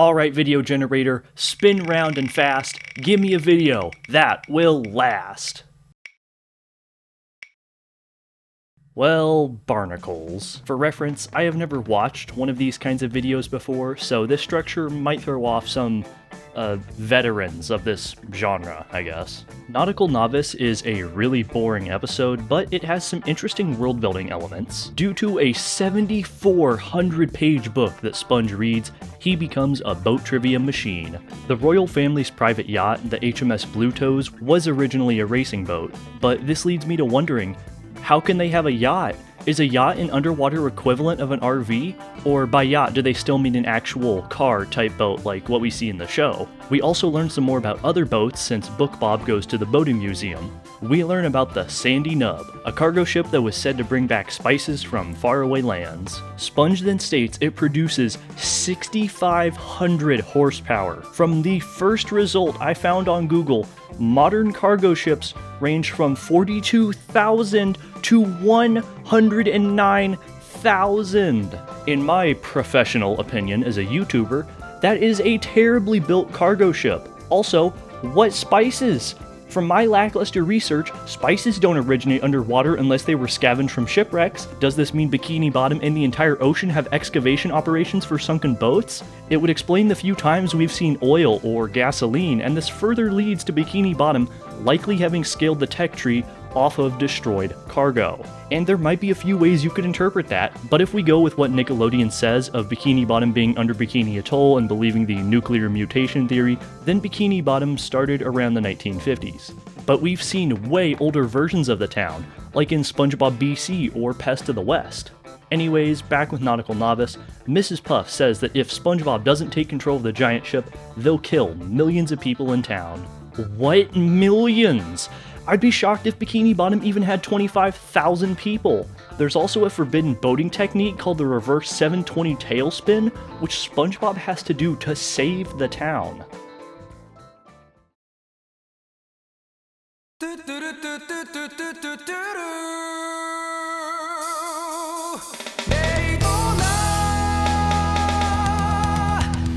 Alright, video generator, spin round and fast, give me a video that will last. Well, barnacles. For reference, I have never watched one of these kinds of videos before, so this structure might throw off some veterans of this genre, I guess. Nautical Novice is a really boring episode, but it has some interesting world-building elements. Due to a 7,400-page book that Sponge reads, he becomes a boat trivia machine. The royal family's private yacht, the HMS Bluetoes, was originally a racing boat, but this leads me to wondering, how can they have a yacht? Is a yacht an underwater equivalent of an RV? Or by yacht, do they still mean an actual car-type boat like what we see in the show? We also learn some more about other boats since Book Bob goes to the boating museum. We learn about the Sandy Nub, a cargo ship that was said to bring back spices from faraway lands. Sponge then states it produces 6,500 horsepower. From the first result I found on Google, modern cargo ships range from 42,000 to 109,000. In my professional opinion as a YouTuber, that is a terribly built cargo ship. Also, what spices? From my lackluster research, spices don't originate underwater unless they were scavenged from shipwrecks. Does this mean Bikini Bottom and the entire ocean have excavation operations for sunken boats? It would explain the few times we've seen oil or gasoline, and this further leads to Bikini Bottom likely having scaled the tech tree off of destroyed cargo. And there might be a few ways you could interpret that, but if we go with what Nickelodeon says of Bikini Bottom being under Bikini Atoll and believing the nuclear mutation theory, then Bikini Bottom started around the 1950s. But we've seen way older versions of the town, like in SpongeBob BC or Pest of the West. Anyways, back with Nautical Novice, Mrs. Puff says that if SpongeBob doesn't take control of the giant ship, they'll kill millions of people in town. What? Millions? I'd be shocked if Bikini Bottom even had 25,000 people. There's also a forbidden boating technique called the reverse 720 tailspin, which SpongeBob has to do to save the town.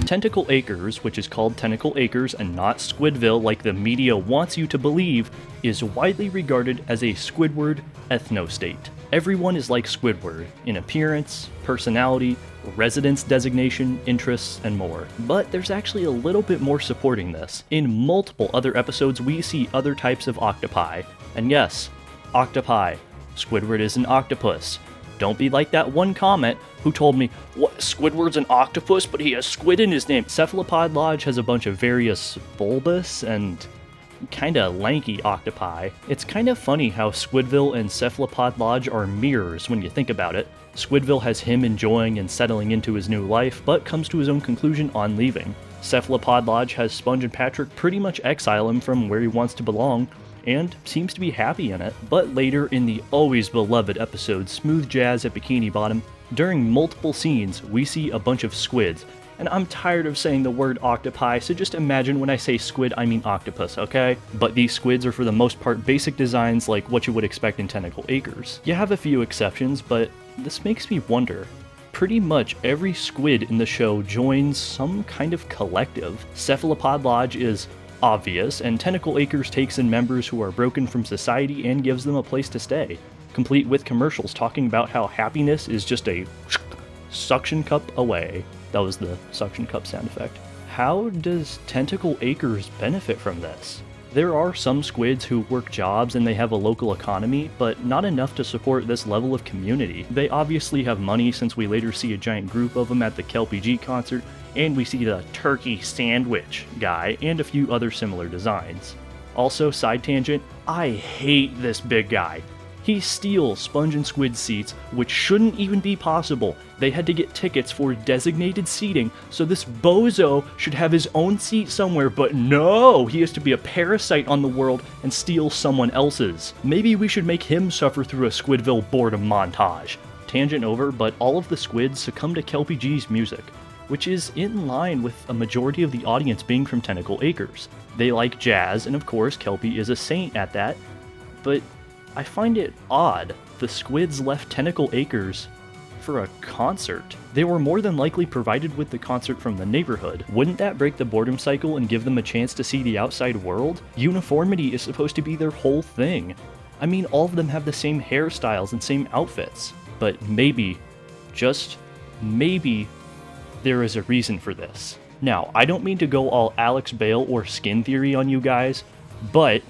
Tentacle Acres, which is called Tentacle Acres and not Squidville like the media wants you to believe, is widely regarded as a Squidward ethnostate. Everyone is like Squidward in appearance, personality, residence designation, interests, and more. But there's actually a little bit more supporting this. In multiple other episodes, we see other types of octopi. And yes, octopi. Squidward is an octopus. Don't be like that one comment who told me, what, Squidward's an octopus, but he has squid in his name. Cephalopod Lodge has a bunch of various bulbous and kinda lanky octopi. It's kind of funny how Squidville and Cephalopod Lodge are mirrors when you think about it. Squidville has him enjoying and settling into his new life, but comes to his own conclusion on leaving. Cephalopod Lodge has Sponge and Patrick pretty much exile him from where he wants to belong, and seems to be happy in it. But later in the always beloved episode Smooth Jazz at Bikini Bottom, during multiple scenes we see a bunch of squids, and I'm tired of saying the word octopi, so just imagine when I say squid I mean octopus, okay? But these squids are for the most part basic designs like what you would expect in Tentacle Acres. You have a few exceptions, but this makes me wonder. Pretty much every squid in the show joins some kind of collective. Cephalopod Lodge is obvious, and Tentacle Acres takes in members who are broken from society and gives them a place to stay, complete with commercials talking about how happiness is just a suction cup away. That was the suction cup sound effect. How does Tentacle Acres benefit from this? There are some squids who work jobs and they have a local economy, but not enough to support this level of community. They obviously have money since we later see a giant group of them at the KelpieG concert, and we see the turkey sandwich guy and a few other similar designs. Also, side tangent, I hate this big guy. He steals Sponge and Squid seats, which shouldn't even be possible. They had to get tickets for designated seating, so this bozo should have his own seat somewhere, but no! He has to be a parasite on the world and steal someone else's. Maybe we should make him suffer through a Squidville boredom montage. Tangent over, but all of the squids succumb to KelpieG's music, which is in line with a majority of the audience being from Tentacle Acres. They like jazz, and of course Kelpie is a saint at that, but I find it odd the squids left Tentacle Acres for a concert. They were more than likely provided with the concert from the neighborhood. Wouldn't that break the boredom cycle and give them a chance to see the outside world? Uniformity is supposed to be their whole thing. I mean, all of them have the same hairstyles and same outfits. But maybe, just maybe, there is a reason for this. Now, I don't mean to go all Alex Bale or skin theory on you guys, but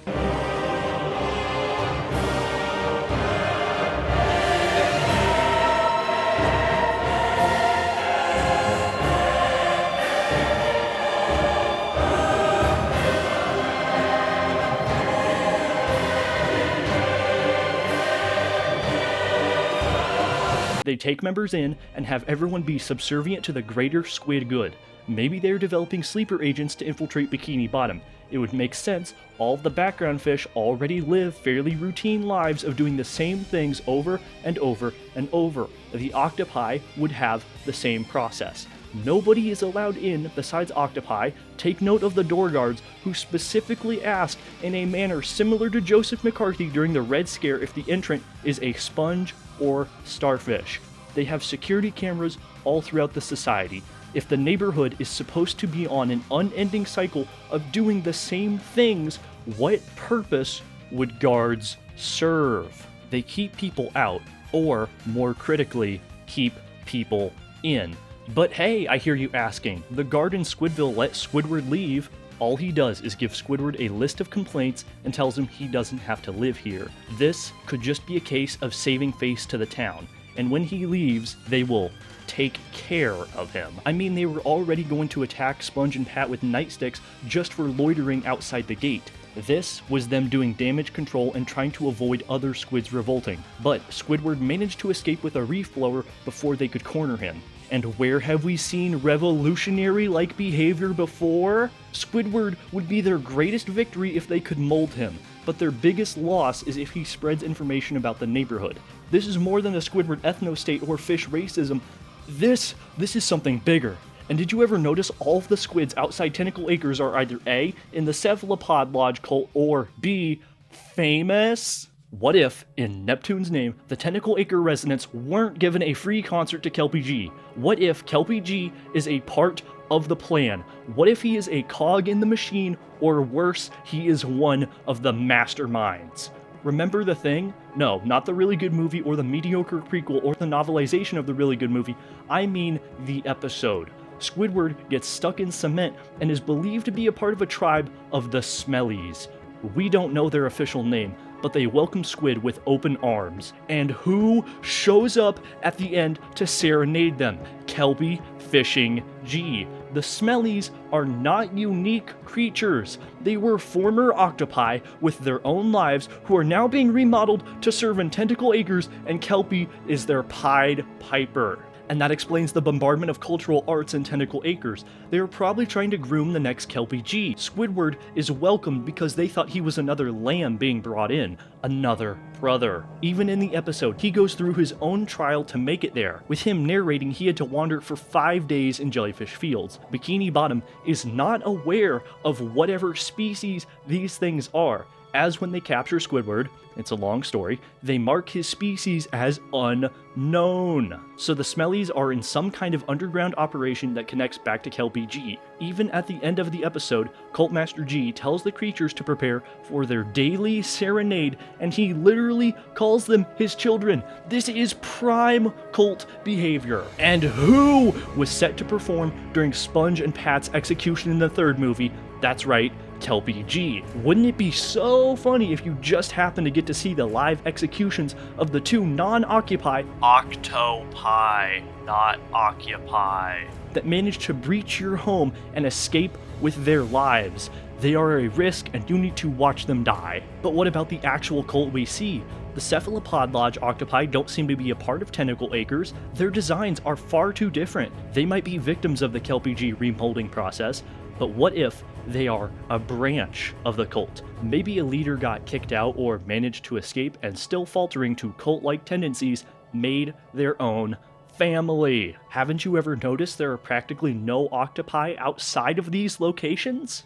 they take members in and have everyone be subservient to the greater squid good. Maybe they're developing sleeper agents to infiltrate Bikini Bottom. It would make sense, all of the background fish already live fairly routine lives of doing the same things over and over and over. The octopi would have the same process. Nobody is allowed in besides octopi. Take note of the door guards who specifically ask in a manner similar to Joseph McCarthy during the Red Scare if the entrant is a sponge or starfish. They have security cameras all throughout the society. If the neighborhood is supposed to be on an unending cycle of doing the same things, what purpose would guards serve? They keep people out, or more critically, keep people in. But hey, I hear you asking, the guard in Squidville let Squidward leave. All he does is give Squidward a list of complaints and tells him he doesn't have to live here. This could just be a case of saving face to the town, and when he leaves, they will take care of him. I mean, they were already going to attack Sponge and Pat with nightsticks just for loitering outside the gate. This was them doing damage control and trying to avoid other squids revolting, but Squidward managed to escape with a reef blower before they could corner him. And where have we seen revolutionary-like behavior before? Squidward would be their greatest victory if they could mold him, but their biggest loss is if he spreads information about the neighborhood. This is more than a Squidward ethno-state or fish racism. This is something bigger. And did you ever notice all of the squids outside Tentacle Acres are either A, in the Cephalopod Lodge cult, or B, famous? What if, in Neptune's name, the Tentacle Acre residents weren't given a free concert to Kelpie G? What if Kelpie G is a part of the plan? What if he is a cog in the machine, or worse, he is one of the masterminds? Remember The Thing? No, not the really good movie or the mediocre prequel or the novelization of the really good movie. I mean the episode. Squidward gets stuck in cement and is believed to be a part of a tribe of the Smellies. We don't know their official name, but they welcome Squid with open arms. And who shows up at the end to serenade them? Kelpie Fishing G. The Smellies are not unique creatures. They were former octopi with their own lives who are now being remodeled to serve in Tentacle Acres, and Kelpie is their Pied Piper. And that explains the bombardment of cultural arts in Tentacle Acres. They are probably trying to groom the next Kelpie G. Squidward is welcomed because they thought he was another lamb being brought in, another brother. Even in the episode, he goes through his own trial to make it there. With him narrating, he had to wander for 5 days in jellyfish fields. Bikini Bottom is not aware of whatever species these things are. As when they capture Squidward, it's a long story, they mark his species as unknown. So the Smellies are in some kind of underground operation that connects back to Kelpie G. Even at the end of the episode, Cult Master G tells the creatures to prepare for their daily serenade, and he literally calls them his children. This is prime cult behavior. And who was set to perform during Sponge and Pat's execution in the third movie? That's right, Kelpie G. Wouldn't it be so funny if you just happened to get to see the live executions of the two non-octopi octopi, not occupy, that managed to breach your home and escape with their lives? They are a risk and you need to watch them die. But what about the actual cult we see? The Cephalopod Lodge octopi don't seem to be a part of Tentacle Acres. Their designs are far too different. They might be victims of the Kelpie G remolding process, but what if they are a branch of the cult? Maybe a leader got kicked out or managed to escape and still faltering to cult-like tendencies made their own family. Haven't you ever noticed there are practically no octopi outside of these locations?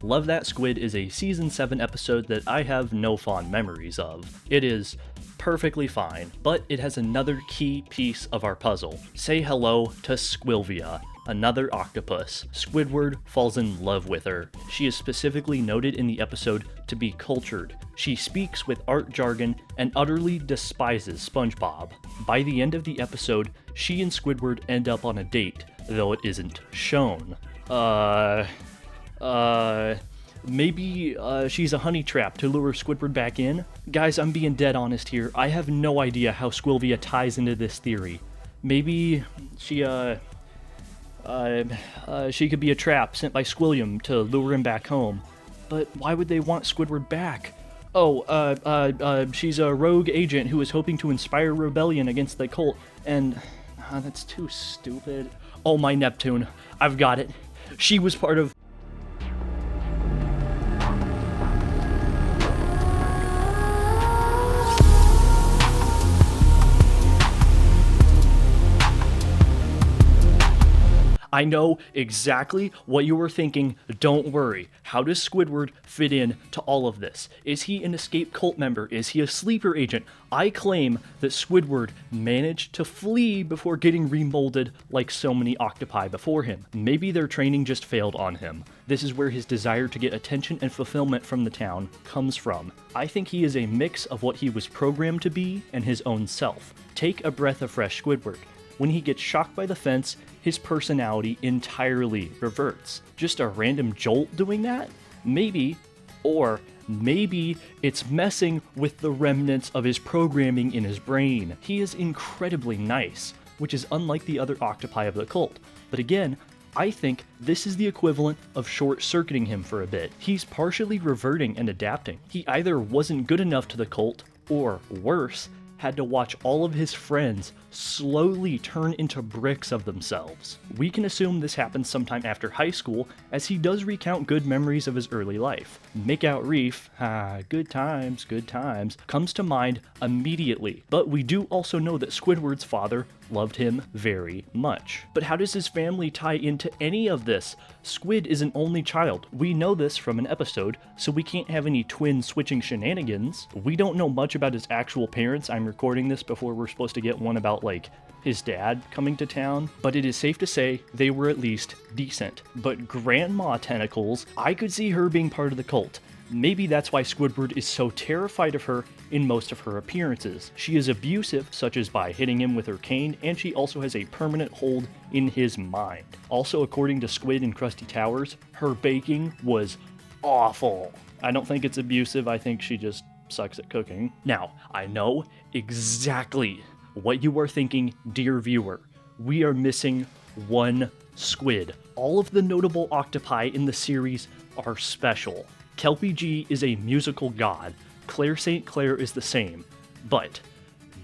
Love That Squid is a Season 7 episode that I have no fond memories of. It is perfectly fine, but it has another key piece of our puzzle. Say hello to Squilvia, another octopus. Squidward falls in love with her. She is specifically noted in the episode to be cultured. She speaks with art jargon and utterly despises SpongeBob. By the end of the episode, she and Squidward end up on a date, though it isn't shown. Maybe she's a honey trap to lure Squidward back in? Guys, I'm being dead honest here. I have no idea how Squilvia ties into this theory. Maybe she could be a trap sent by Squilliam to lure him back home. But why would they want Squidward back? Oh, she's a rogue agent who is hoping to inspire rebellion against the cult, and that's too stupid. Oh, my Neptune. I've got it. She was part of... I know exactly what you were thinking. Don't worry. How does Squidward fit in to all of this? Is he an escaped cult member? Is he a sleeper agent? I claim that Squidward managed to flee before getting remolded like so many octopi before him. Maybe their training just failed on him. This is where his desire to get attention and fulfillment from the town comes from. I think he is a mix of what he was programmed to be and his own self. Take a breath of fresh Squidward. When he gets shocked by the fence, his personality entirely reverts. Just a random jolt doing that? Maybe. Or maybe it's messing with the remnants of his programming in his brain. He is incredibly nice, which is unlike the other octopi of the cult. But again, I think this is the equivalent of short-circuiting him for a bit. He's partially reverting and adapting. He either wasn't good enough to the cult, or worse, had to watch all of his friends slowly turn into bricks of themselves. We can assume this happened sometime after high school, as he does recount good memories of his early life. Makeout Reef, good times, comes to mind immediately, but we do also know that Squidward's father loved him very much. But how does his family tie into any of this? Squid is an only child. We know this from an episode, so we can't have any twin switching shenanigans. We don't know much about his actual parents. I'm recording this before we're supposed to get one about, like, his dad coming to town, but it is safe to say they were at least decent. But Grandma Tentacles, I could see her being part of the cult. Maybe that's why Squidward is so terrified of her in most of her appearances. She is abusive, such as by hitting him with her cane, and she also has a permanent hold in his mind. Also, according to Squid and Krusty Towers, her baking was awful. I don't think it's abusive, I think she just sucks at cooking. Now, I know exactly what you are thinking, dear viewer. We are missing one squid. All of the notable octopi in the series are special. Kelpie G is a musical god. Claire St. Clair is the same. But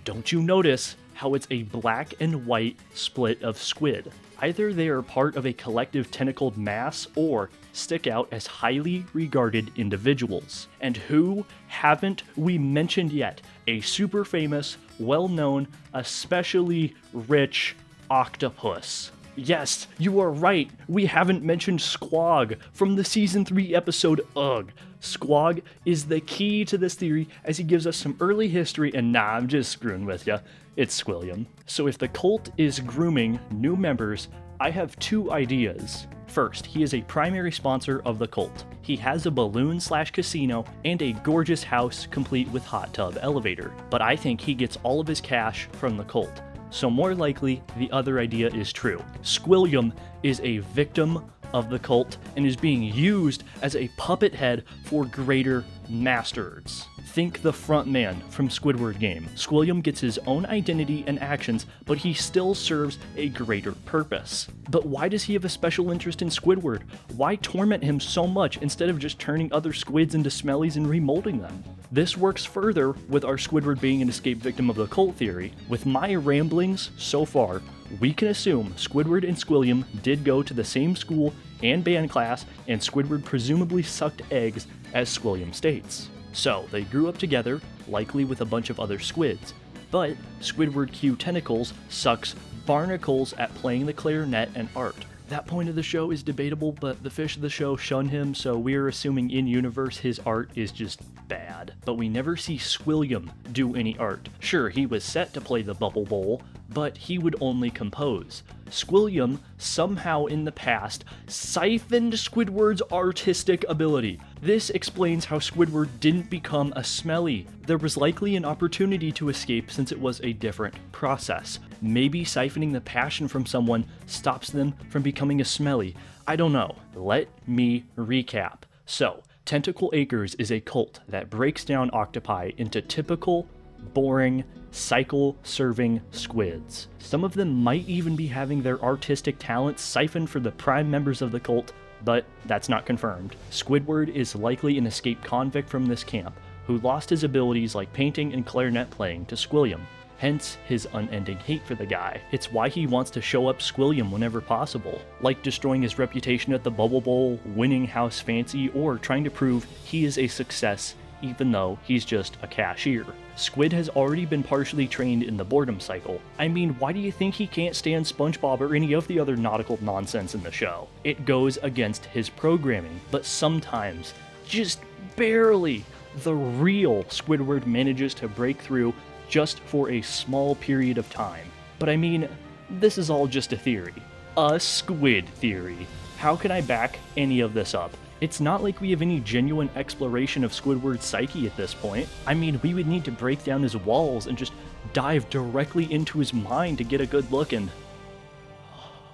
don't you notice how it's a black and white split of squid? Either they are part of a collective tentacled mass or stick out as highly regarded individuals. And who haven't we mentioned yet? A super famous, well-known, especially rich octopus. Yes, you are right. We haven't mentioned Squog from the Season 3 episode Ugh. Squog is the key to this theory as he gives us some early history, and nah, I'm just screwing with ya. It's Squilliam. So if the cult is grooming new members, I have two ideas. First, he is a primary sponsor of the cult. He has a balloon/casino and a gorgeous house complete with hot tub elevator, but I think he gets all of his cash from the cult. So more likely, the other idea is true. Squilliam is a victim of the cult and is being used as a puppet head for greater masters. Think the frontman from Squidward Game. Squilliam gets his own identity and actions, but he still serves a greater purpose. But why does he have a special interest in Squidward? Why torment him so much instead of just turning other squids into smellies and remolding them? This works further with our Squidward being an escaped victim of the cult theory. With my ramblings so far, we can assume Squidward and Squilliam did go to the same school and band class, and Squidward presumably sucked eggs, as Squilliam states. So, they grew up together, likely with a bunch of other squids. But Squidward Q Tentacles sucks barnacles at playing the clarinet and art. That point of the show is debatable, but the fish of the show shun him, so we're assuming in-universe his art is just bad. But we never see Squilliam do any art. Sure, he was set to play the Bubble Bowl, but he would only compose. Squilliam, somehow in the past, siphoned Squidward's artistic ability. This explains how Squidward didn't become a Smelly. There was likely an opportunity to escape since it was a different process. Maybe siphoning the passion from someone stops them from becoming a Smelly. I don't know. Let me recap. So, Tentacle Acres is a cult that breaks down octopi into typical, boring, cycle-serving squids. Some of them might even be having their artistic talents siphoned for the prime members of the cult, but that's not confirmed. Squidward is likely an escaped convict from this camp, who lost his abilities like painting and clarinet playing to Squilliam. Hence his unending hate for the guy. It's why he wants to show up Squilliam whenever possible, like destroying his reputation at the Bubble Bowl, winning House Fancy, or trying to prove he is a success even though he's just a cashier. Squid has already been partially trained in the boredom cycle. I mean, why do you think he can't stand SpongeBob or any of the other nautical nonsense in the show? It goes against his programming, but sometimes, just barely, the real Squidward manages to break through just for a small period of time. But I mean, this is all just a theory. A squid theory. How can I back any of this up? It's not like we have any genuine exploration of Squidward's psyche at this point. I mean, we would need to break down his walls and just dive directly into his mind to get a good look and...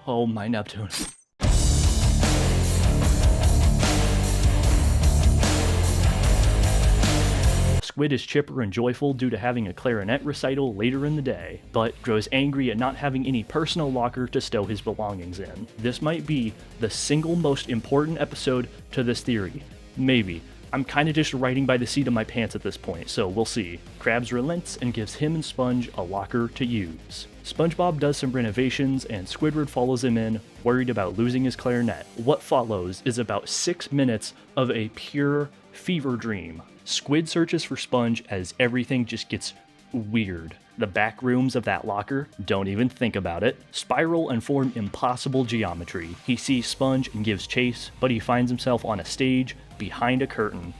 Oh my Neptune. Squid is chipper and joyful due to having a clarinet recital later in the day, but grows angry at not having any personal locker to stow his belongings in. This might be the single most important episode to this theory. Maybe. I'm kinda just writing by the seat of my pants at this point, so we'll see. Krabs relents and gives him and Sponge a locker to use. SpongeBob does some renovations and Squidward follows him in, worried about losing his clarinet. What follows is about 6 minutes of a pure fever dream. Squid searches for Sponge as everything just gets weird. The back rooms of that locker, don't even think about it, spiral and form impossible geometry. He sees Sponge and gives chase, but he finds himself on a stage behind a curtain.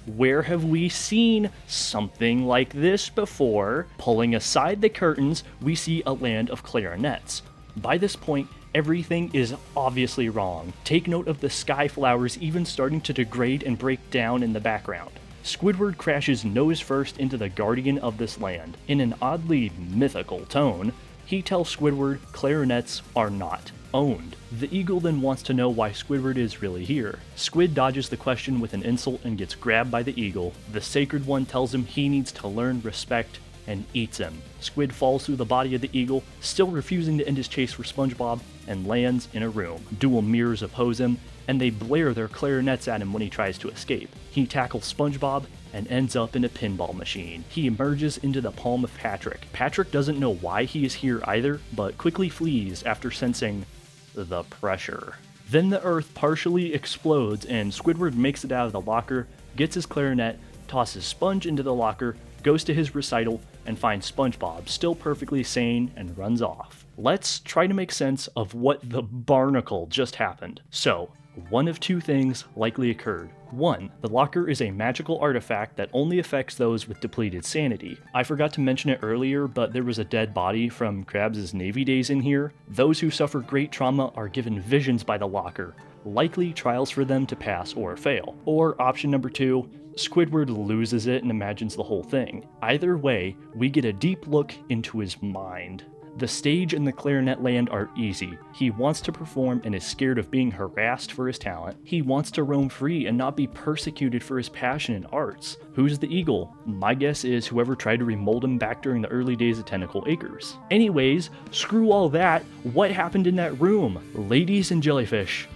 Where have we seen something like this before? Pulling aside the curtains, we see a land of clarinets. By this point, everything is obviously wrong. Take note of the sky flowers even starting to degrade and break down in the background. Squidward crashes nose first into the guardian of this land. In an oddly mythical tone, he tells Squidward clarinets are not owned. The eagle then wants to know why Squidward is really here. Squid dodges the question with an insult and gets grabbed by the eagle. The sacred one tells him he needs to learn respect and eats him. Squid falls through the body of the eagle, still refusing to end his chase for SpongeBob, and lands in a room. Dual mirrors oppose him, and they blare their clarinets at him when he tries to escape. He tackles SpongeBob and ends up in a pinball machine. He emerges into the palm of Patrick. Patrick doesn't know why he is here either, but quickly flees after sensing the pressure. Then the earth partially explodes and Squidward makes it out of the locker, gets his clarinet, tosses Sponge into the locker, goes to his recital, and finds SpongeBob still perfectly sane and runs off. Let's try to make sense of what the barnacle just happened. So, one of two things likely occurred. One, the locker is a magical artifact that only affects those with depleted sanity. I forgot to mention it earlier, but there was a dead body from Krabs' Navy days in here. Those who suffer great trauma are given visions by the locker, likely trials for them to pass or fail. Or option number two, Squidward loses it and imagines the whole thing. Either way, we get a deep look into his mind. The stage and the clarinet land are easy. He wants to perform and is scared of being harassed for his talent. He wants to roam free and not be persecuted for his passion in arts. Who's the eagle? My guess is whoever tried to remold him back during the early days of Tentacle Acres. Anyways, screw all that. What happened in that room? Ladies and jellyfish,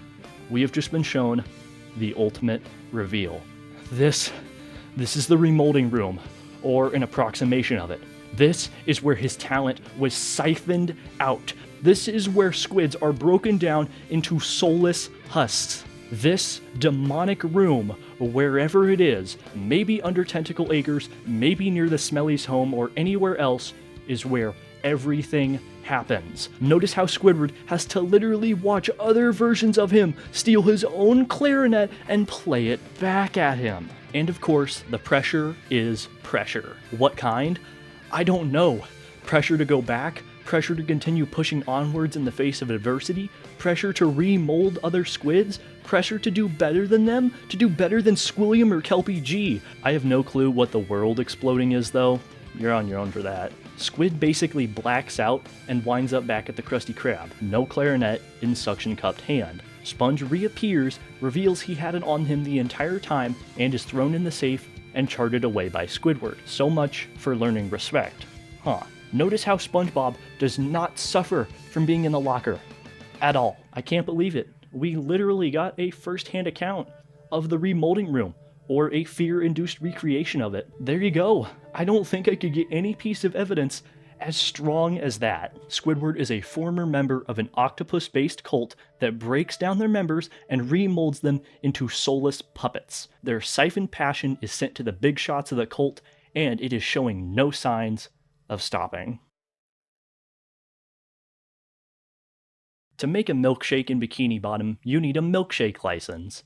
we have just been shown the ultimate reveal. This is the remolding room, or an approximation of it. This is where his talent was siphoned out. This is where squids are broken down into soulless husks. This demonic room, wherever it is, maybe under Tentacle Acres, maybe near the Smelly's home, or anywhere else, is where everything happens. Notice how Squidward has to literally watch other versions of him steal his own clarinet and play it back at him. And of course, the pressure is pressure. What kind? I don't know. Pressure to go back? Pressure to continue pushing onwards in the face of adversity? Pressure to remold other squids? Pressure to do better than them? To do better than Squilliam or Kelpie G? I have no clue what the world exploding is though. You're on your own for that. Squid basically blacks out and winds up back at the Krusty Krab. No clarinet in suction-cupped hand. Sponge reappears, reveals he had it on him the entire time, and is thrown in the safe and charted away by Squidward. So much for learning respect. Huh. Notice how SpongeBob does not suffer from being in the locker. At all. I can't believe it. We literally got a first-hand account of the remolding room, or a fear-induced recreation of it. There you go. I don't think I could get any piece of evidence as strong as that. Squidward is a former member of an octopus-based cult that breaks down their members and remolds them into soulless puppets. Their siphoned passion is sent to the big shots of the cult, and it is showing no signs of stopping. To make a milkshake in Bikini Bottom, you need a milkshake license.